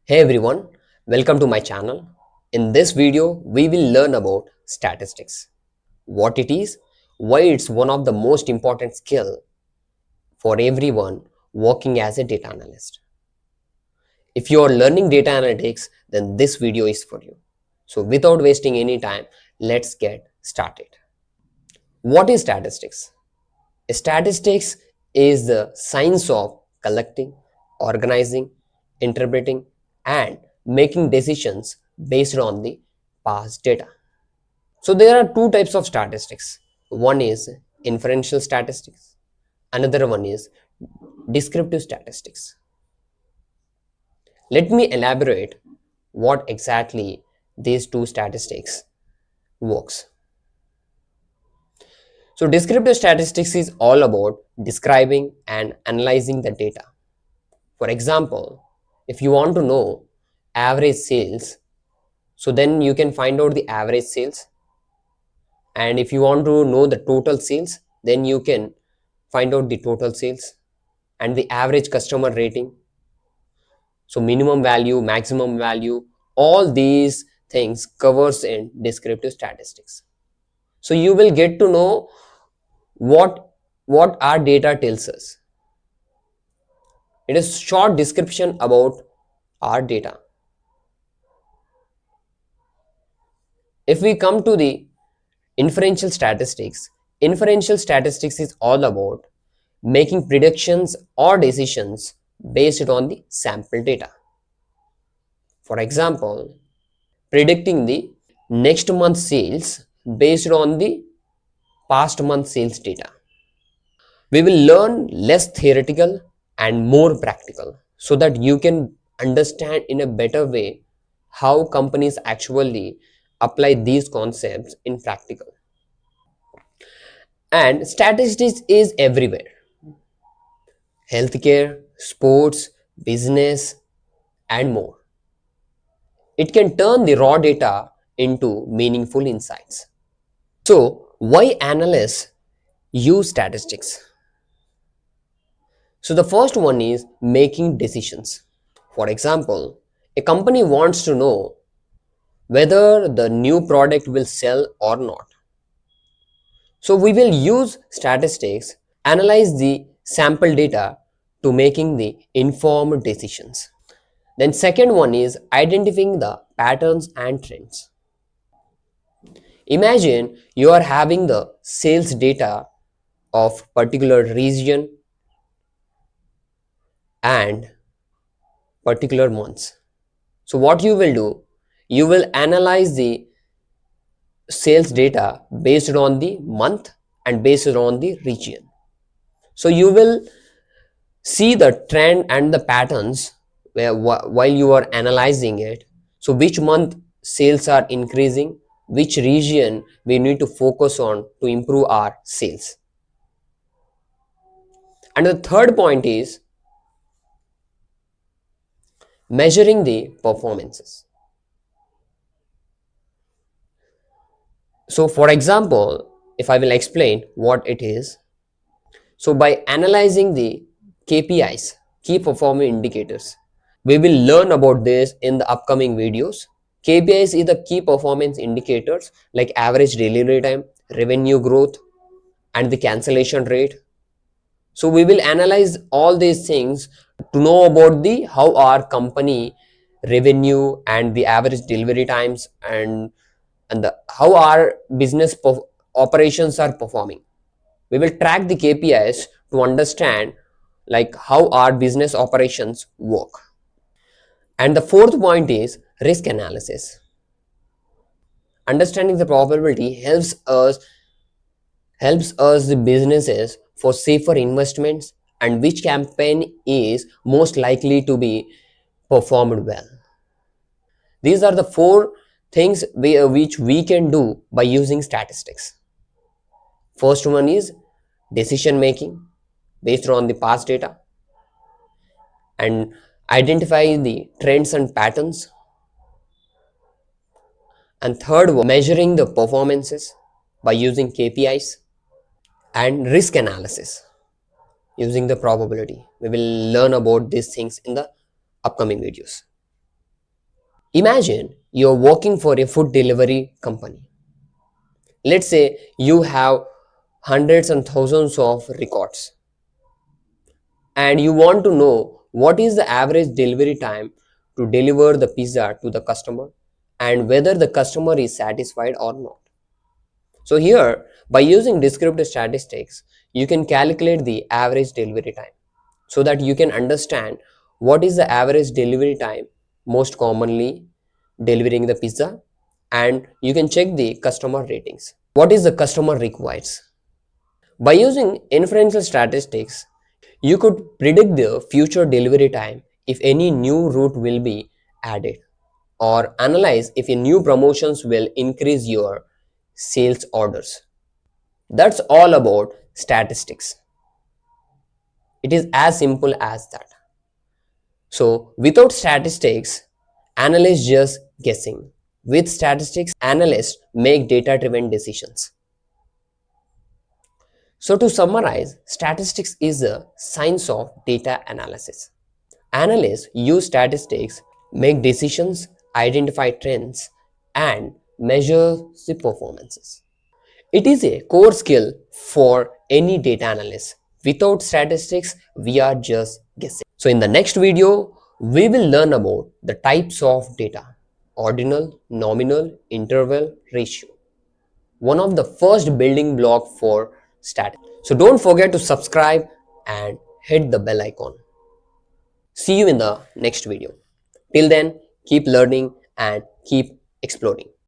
Hey everyone, welcome to my channel. In this video, we will learn about statistics. What it is, why it's one of the most important skill for everyone working as a data analyst. If you are learning data analytics, then this video is for you. So without wasting any time, let's get started. What is statistics? Statistics is the science of collecting, organizing, interpreting, and making decisions based on the past data. So there are two types of statistics. One is inferential statistics, another one is descriptive statistics. Let me elaborate what exactly these two statistics works. So descriptive statistics is all about describing and analyzing the data. For example, if you want to know average sales, so then you can find out the average sales. And if you want to know the total sales, then you can find out the total sales and the average customer rating. So minimum value, maximum value, all these things covers in descriptive statistics. So you will get to know what our data tells us. It is short description about our data. If we come to the inferential statistics, inferential statistics is all about making predictions or decisions based on the sample data. For example, predicting the next month sales based on the past month sales data. We will learn less theoretical and more practical so that you can understand in a better way how companies actually apply these concepts in practical. And statistics is everywhere: healthcare, sports, business, and more. It can turn the raw data into meaningful insights. So, why analysts use statistics? So, the first one is making decisions. For example, a company wants to know whether the new product will sell or not. So, we will use statistics, analyze the sample data to making the informed decisions. Then second one is identifying the patterns and trends. Imagine you are having the sales data of particular region and particular months. So what you will do, you will analyze the sales data based on the month and based on the region. So you will see the trend and the patterns where while you are analyzing it. So which month sales are increasing, which region we need to focus on to improve our sales. And the third point is measuring the performances. So for example, if I will explain what it is, so by analyzing the KPIs, key performance indicators, we will learn about this in the upcoming videos. KPIs is the key performance indicators like average delivery time, revenue growth, and the cancellation rate. So we will analyze all these things to know about the how our company revenue and the average delivery times and the how our business operations are performing. We will track the KPIs to understand like how our business operations work. And the fourth point is risk analysis. Understanding the probability helps us the businesses for safer investments and which campaign is most likely to be performed well. These are the four things which we can do by using statistics. First one is decision making based on the past data and identify the trends and patterns. And third one, measuring the performances by using KPIs and risk analysis using the probability. We will learn about these things in the upcoming videos. Imagine you're working for a food delivery company. Let's say you have hundreds and thousands of records and you want to know what is the average delivery time to deliver the pizza to the customer and whether the customer is satisfied or not. So here, by using descriptive statistics, you can calculate the average delivery time so that you can understand what is the average delivery time most commonly delivering the pizza, and you can check the customer ratings. What is the customer requires? By using inferential statistics, you could predict the future delivery time if any new route will be added, or analyze if a new promotions will increase your sales orders. That's all about statistics. It is as simple as that. So without statistics, analysts just guessing. With statistics, analysts make data-driven decisions. So to summarize, statistics is a science of data analysis. Analysts use statistics, make decisions, identify trends, and measure the performances. It is a core skill for any data analyst. Without statistics, we are just guessing. So in the next video, we will learn about the types of data: ordinal, nominal, interval, ratio. One of the first building block for statistics. So don't forget to subscribe and hit the bell icon. See you in the next video. Till then, keep learning and keep exploring.